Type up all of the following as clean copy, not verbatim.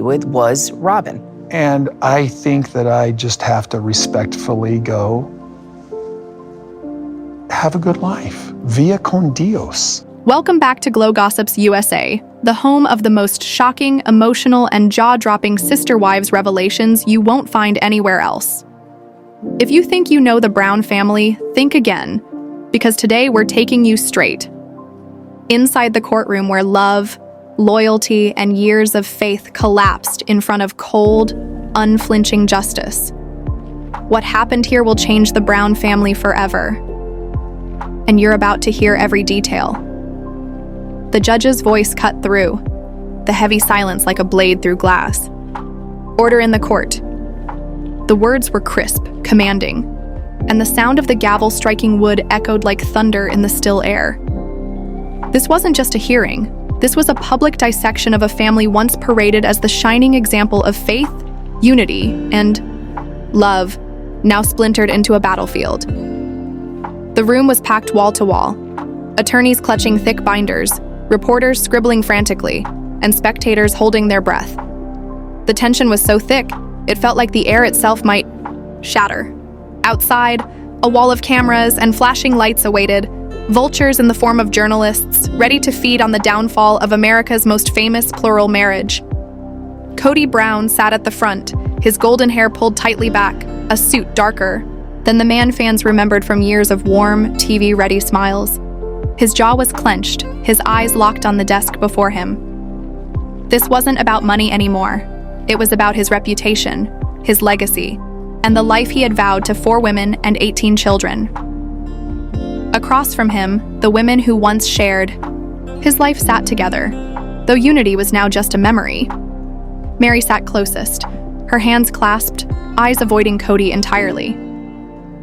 with was Robyn. And I think that I just have to respectfully go, have a good life. Via con Dios. Welcome back to Glow Gossips USA, the home of the most shocking, emotional, and jaw-dropping sister wives revelations you won't find anywhere else. If you think you know the Brown family, think again, because today we're taking you straight inside the courtroom where love, loyalty, and years of faith collapsed in front of cold, unflinching justice. What happened here will change the Brown family forever, and you're about to hear every detail. The judge's voice cut through, the heavy silence like a blade through glass. Order in the court. The words were crisp, commanding, and the sound of the gavel striking wood echoed like thunder in the still air. This wasn't just a hearing. This was a public dissection of a family once paraded as the shining example of faith, unity, and love, now splintered into a battlefield. The room was packed wall to wall, attorneys clutching thick binders, reporters scribbling frantically, and spectators holding their breath. The tension was so thick, it felt like the air itself might shatter. Outside, a wall of cameras and flashing lights awaited, vultures in the form of journalists, ready to feed on the downfall of America's most famous plural marriage. Kody Brown sat at the front, his golden hair pulled tightly back, a suit darker than the man fans remembered from years of warm, TV-ready smiles. His jaw was clenched, his eyes locked on the desk before him. This wasn't about money anymore. It was about his reputation, his legacy, and the life he had vowed to 4 women and 18 children. Across from him, the women who once shared his life sat together, though unity was now just a memory. Meri sat closest, her hands clasped, eyes avoiding Kody entirely.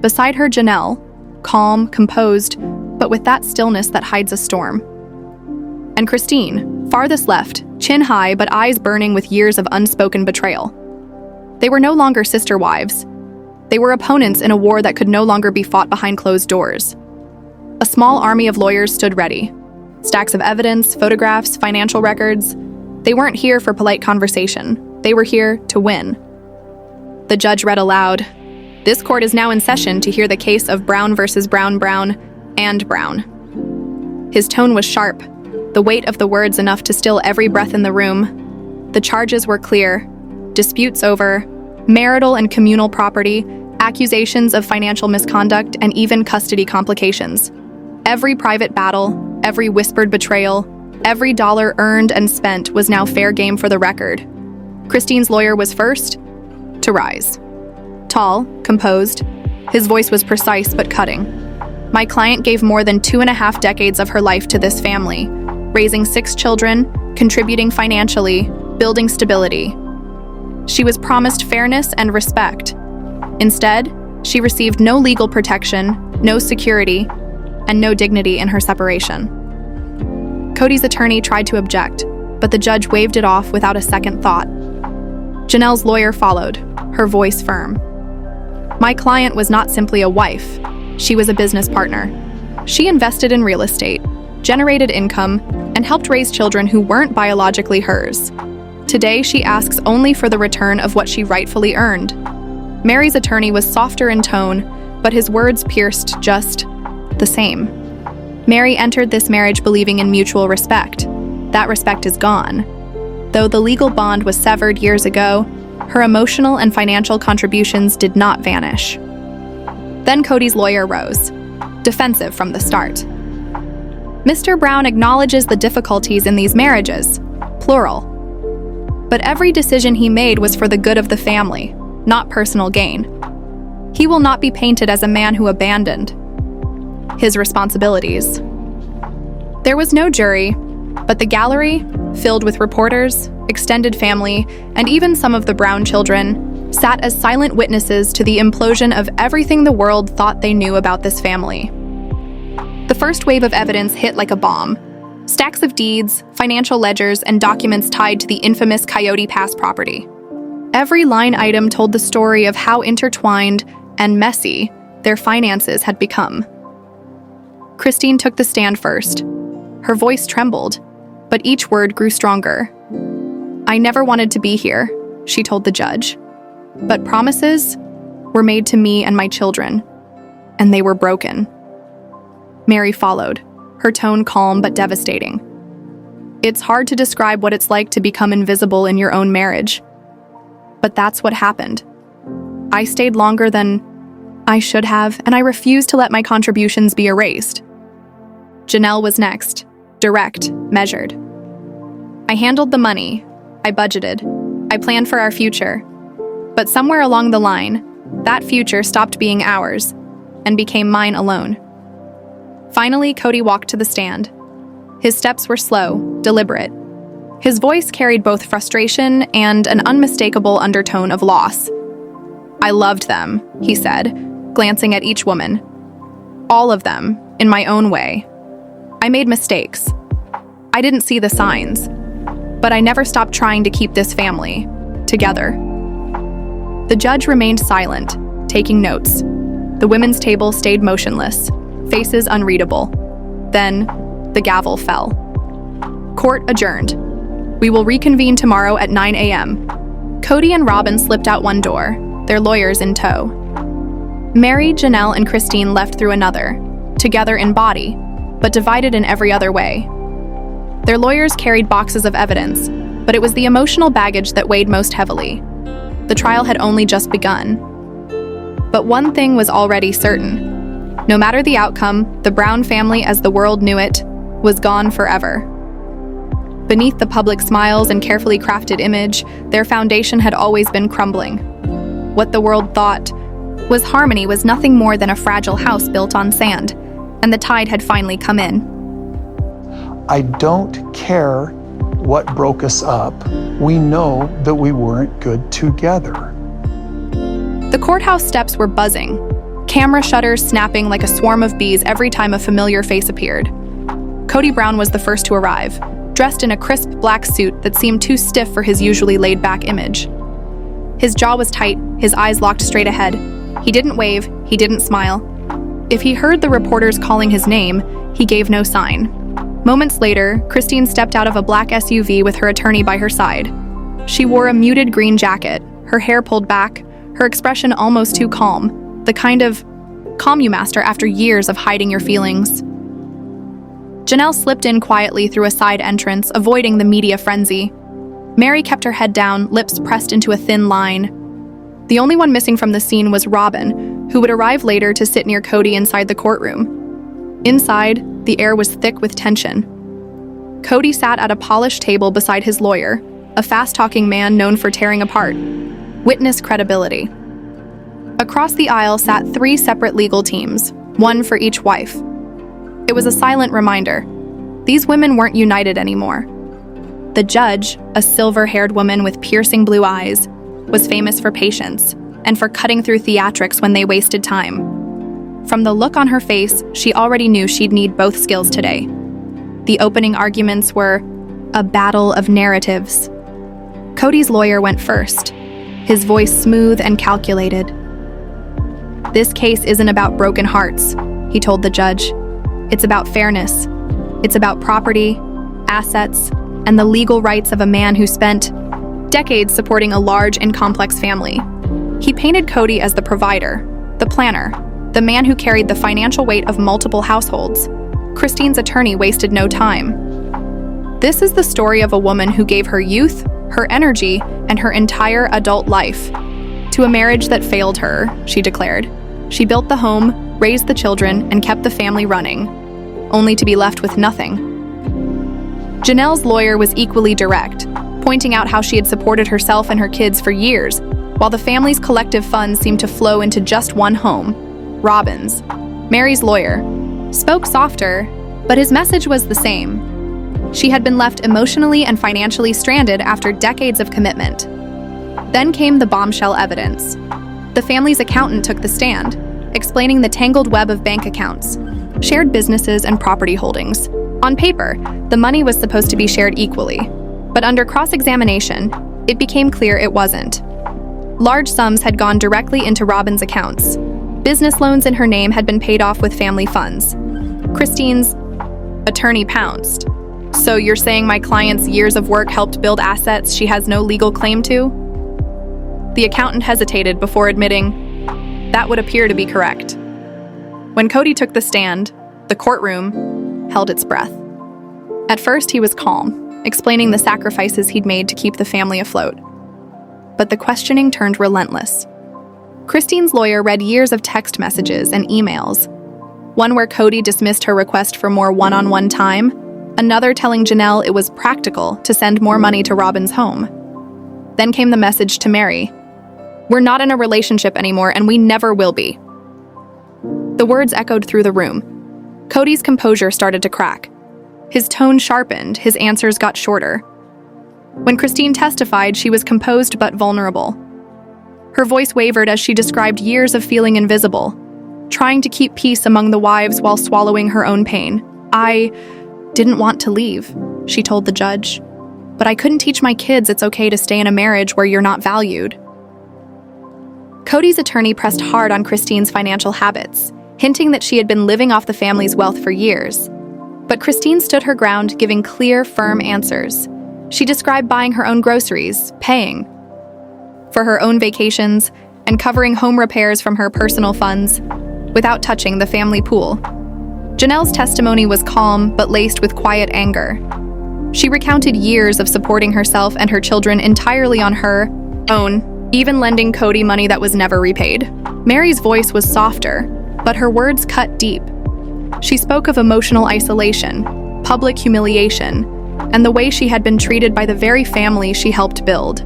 Beside her, Janelle, calm, composed, but with that stillness that hides a storm. And Christine, farthest left, chin high but eyes burning with years of unspoken betrayal. They were no longer sister wives. They were opponents in a war that could no longer be fought behind closed doors. A small army of lawyers stood ready. Stacks of evidence, photographs, financial records. They weren't here for polite conversation. They were here to win. The judge read aloud, "This court is now in session to hear the case of Brown versus Brown, Brown, and Brown." His tone was sharp, the weight of the words enough to still every breath in the room. The charges were clear. Disputes over marital and communal property, accusations of financial misconduct, and even custody complications. Every private battle, every whispered betrayal, every dollar earned and spent was now fair game for the record. Christine's lawyer was first to rise. Tall, composed, his voice was precise but cutting. "My client gave more than 2.5 decades of her life to this family, raising 6 children, contributing financially, building stability. She was promised fairness and respect. Instead, she received no legal protection, no security, and no dignity in her separation." Kody's attorney tried to object, but the judge waved it off without a second thought. Janelle's lawyer followed, her voice firm. "My client was not simply a wife. She was a business partner. She invested in real estate, generated income, and helped raise children who weren't biologically hers. Today, she asks only for the return of what she rightfully earned." Meri's attorney was softer in tone, but his words pierced just the same. Meri entered this marriage believing in mutual respect. That respect is gone. Though the legal bond was severed years ago, her emotional and financial contributions did not vanish. Then Kody's lawyer rose, defensive from the start. "Mr. Brown acknowledges the difficulties in these marriages, plural. But every decision he made was for the good of the family, not personal gain. He will not be painted as a man who abandoned his responsibilities." There was no jury, but the gallery, filled with reporters, extended family, and even some of the Brown children, sat as silent witnesses to the implosion of everything the world thought they knew about this family. The first wave of evidence hit like a bomb. Stacks of deeds, financial ledgers, and documents tied to the infamous Coyote Pass property. Every line item told the story of how intertwined and messy their finances had become. Christine took the stand first. Her voice trembled, but each word grew stronger. "I never wanted to be here," she told the judge. "But promises were made to me and my children, and they were broken." Meri followed, her tone calm but devastating. "It's hard to describe what it's like to become invisible in your own marriage. But that's what happened. I stayed longer than I should have, and I refused to let my contributions be erased." Janelle was next, direct, measured. "I handled the money. I budgeted. I planned for our future. But somewhere along the line, that future stopped being ours and became mine alone." Finally, Kody walked to the stand. His steps were slow, deliberate. His voice carried both frustration and an unmistakable undertone of loss. "I loved them," he said, glancing at each woman. "All of them, in my own way. I made mistakes. I didn't see the signs. But I never stopped trying to keep this family together." The judge remained silent, taking notes. The women's table stayed motionless, faces unreadable. Then, the gavel fell. "Court adjourned. We will reconvene tomorrow at 9 a.m. Kody and Robyn slipped out one door, their lawyers in tow. Meri, Janelle, and Christine left through another, together in body, but divided in every other way. Their lawyers carried boxes of evidence, but it was the emotional baggage that weighed most heavily. The trial had only just begun. But one thing was already certain. No matter the outcome, the Brown family as the world knew it was gone forever. Beneath the public smiles and carefully crafted image, their foundation had always been crumbling. What the world thought was harmony was nothing more than a fragile house built on sand, and the tide had finally come in. I don't care what broke us up. We know that we weren't good together. The courthouse steps were buzzing, camera shutters snapping like a swarm of bees every time a familiar face appeared. Kody Brown was the first to arrive, dressed in a crisp black suit that seemed too stiff for his usually laid-back image. His jaw was tight, his eyes locked straight ahead. He didn't wave, he didn't smile. If he heard the reporters calling his name, he gave no sign. Moments later, Christine stepped out of a black SUV with her attorney by her side. She wore a muted green jacket, her hair pulled back, her expression almost too calm, the kind of calm you master after years of hiding your feelings. Janelle slipped in quietly through a side entrance, avoiding the media frenzy. Meri kept her head down, lips pressed into a thin line. The only one missing from the scene was Robyn, who would arrive later to sit near Kody inside the courtroom. Inside, the air was thick with tension. Kody sat at a polished table beside his lawyer, a fast-talking man known for tearing apart. Witness credibility. Across the aisle sat 3 separate legal teams, one for each wife. It was a silent reminder. These women weren't united anymore. The judge, a silver-haired woman with piercing blue eyes, was famous for patience and for cutting through theatrics when they wasted time. From the look on her face, she already knew she'd need both skills today. The opening arguments were a battle of narratives. Kody's lawyer went first, his voice smooth and calculated. "This case isn't about broken hearts," he told the judge. "It's about fairness. It's about property, assets, and the legal rights of a man who spent decades supporting a large and complex family." He painted Kody as the provider, the planner, the man who carried the financial weight of multiple households. Christine's attorney wasted no time. "This is the story of a woman who gave her youth, her energy, and her entire adult life to a marriage that failed her," she declared. "She built the home, raised the children, and kept the family running, only to be left with nothing." Janelle's lawyer was equally direct, pointing out how she had supported herself and her kids for years, while the family's collective funds seemed to flow into just one home, Robyn's. Meri's lawyer spoke softer, but his message was the same. She had been left emotionally and financially stranded after decades of commitment. Then came the bombshell evidence. The family's accountant took the stand, explaining the tangled web of bank accounts, shared businesses, and property holdings. On paper, the money was supposed to be shared equally, but under cross-examination, it became clear it wasn't. Large sums had gone directly into Robyn's accounts. Business loans in her name had been paid off with family funds. Christine's attorney pounced. So you're saying my client's years of work helped build assets she has no legal claim to? The accountant hesitated before admitting, that would appear to be correct. When Kody took the stand, the courtroom held its breath. At first, he was calm, explaining the sacrifices he'd made to keep the family afloat. But the questioning turned relentless. Christine's lawyer read years of text messages and emails, one where Kody dismissed her request for more one-on-one time, another telling Janelle it was practical to send more money to Robyn's home. Then came the message to Meri, "We're not in a relationship anymore, and we never will be." The words echoed through the room. Kody's composure started to crack. His tone sharpened, his answers got shorter. When Christine testified, she was composed but vulnerable. Her voice wavered as she described years of feeling invisible, trying to keep peace among the wives while swallowing her own pain. "I didn't want to leave," she told the judge. "But I couldn't teach my kids it's okay to stay in a marriage where you're not valued." Kody's attorney pressed hard on Christine's financial habits, hinting that she had been living off the family's wealth for years. But Christine stood her ground, giving clear, firm answers. She described buying her own groceries, paying for her own vacations, and covering home repairs from her personal funds, without touching the family pool. Janelle's testimony was calm, but laced with quiet anger. She recounted years of supporting herself and her children entirely on her own, even lending Kody money that was never repaid. Meri's voice was softer, but her words cut deep. She spoke of emotional isolation, public humiliation, and the way she had been treated by the very family she helped build.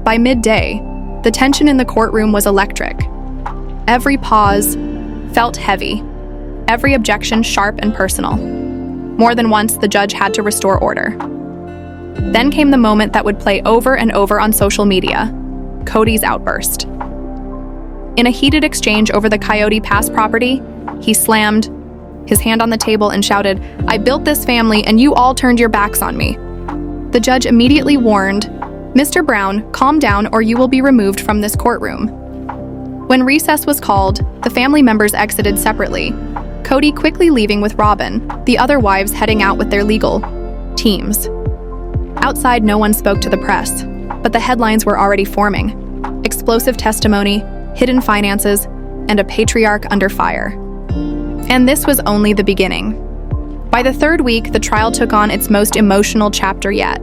By midday, the tension in the courtroom was electric. Every pause felt heavy, every objection sharp and personal. More than once, the judge had to restore order. Then came the moment that would play over and over on social media, Kody's outburst. In a heated exchange over the Kody Pass property, he slammed his hand on the table and shouted, "I built this family and you all turned your backs on me." The judge immediately warned, "Mr. Brown, calm down or you will be removed from this courtroom." When recess was called, the family members exited separately, Kody quickly leaving with Robyn, the other wives heading out with their legal teams. Outside, no one spoke to the press, but the headlines were already forming. Explosive testimony, hidden finances, and a patriarch under fire. And this was only the beginning. By the third week, the trial took on its most emotional chapter yet,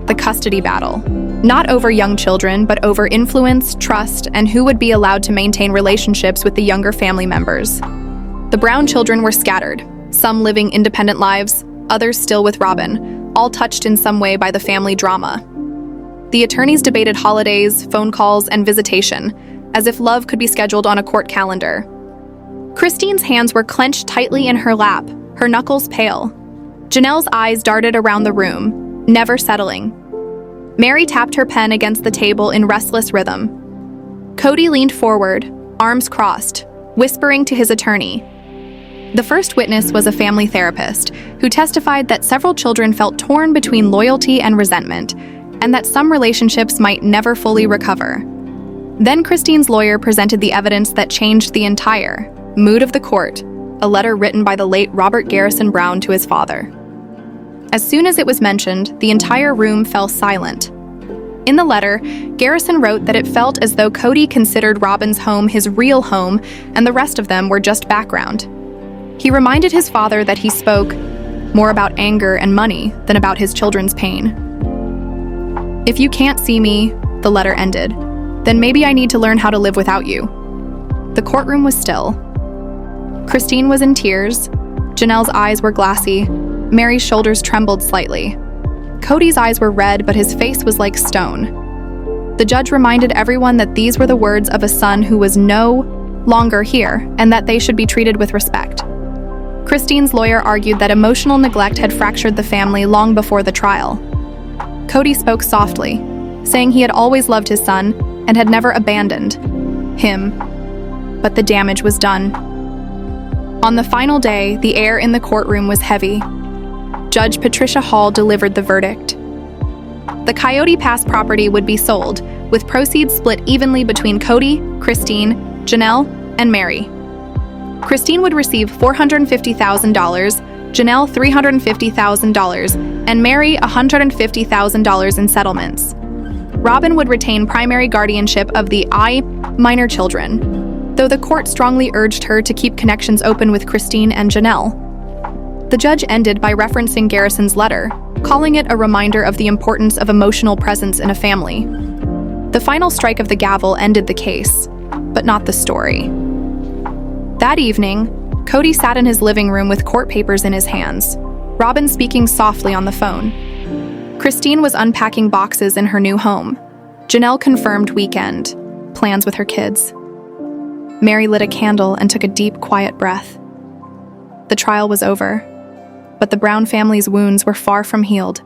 the custody battle. Not over young children, but over influence, trust, and who would be allowed to maintain relationships with the younger family members. The Brown children were scattered, some living independent lives, others still with Robyn, all touched in some way by the family drama. The attorneys debated holidays, phone calls, and visitation, as if love could be scheduled on a court calendar. Christine's hands were clenched tightly in her lap, her knuckles pale. Janelle's eyes darted around the room, never settling. Meri tapped her pen against the table in restless rhythm. Kody leaned forward, arms crossed, whispering to his attorney. The first witness was a family therapist who testified that several children felt torn between loyalty and resentment, and that some relationships might never fully recover. Then Christine's lawyer presented the evidence that changed the entire mood of the court, a letter written by the late Robert Garrison Brown to his father. As soon as it was mentioned, the entire room fell silent. In the letter, Garrison wrote that it felt as though Kody considered Robyn's home his real home and the rest of them were just background. He reminded his father that he spoke more about anger and money than about his children's pain. "If you can't see me," the letter ended, "then maybe I need to learn how to live without you." The courtroom was still. Christine was in tears. Janelle's eyes were glassy. Meri's shoulders trembled slightly. Kody's eyes were red, but his face was like stone. The judge reminded everyone that these were the words of a son who was no longer here, and that they should be treated with respect. Christine's lawyer argued that emotional neglect had fractured the family long before the trial. Kody spoke softly, saying he had always loved his son and had never abandoned him, but the damage was done. On the final day, the air in the courtroom was heavy. Judge Patricia Hall delivered the verdict. The Kody Pass property would be sold, with proceeds split evenly between Kody, Christine, Janelle, and Meri. Christine would receive $450,000, Janelle $350,000, and Meri $150,000 in settlements. Robyn would retain primary guardianship of the minor children, though the court strongly urged her to keep connections open with Christine and Janelle. The judge ended by referencing Garrison's letter, calling it a reminder of the importance of emotional presence in a family. The final strike of the gavel ended the case, but not the story. That evening, Kody sat in his living room with court papers in his hands, Robyn speaking softly on the phone. Christine was unpacking boxes in her new home. Janelle confirmed weekend plans with her kids. Meri lit a candle and took a deep, quiet breath. The trial was over, but the Brown family's wounds were far from healed.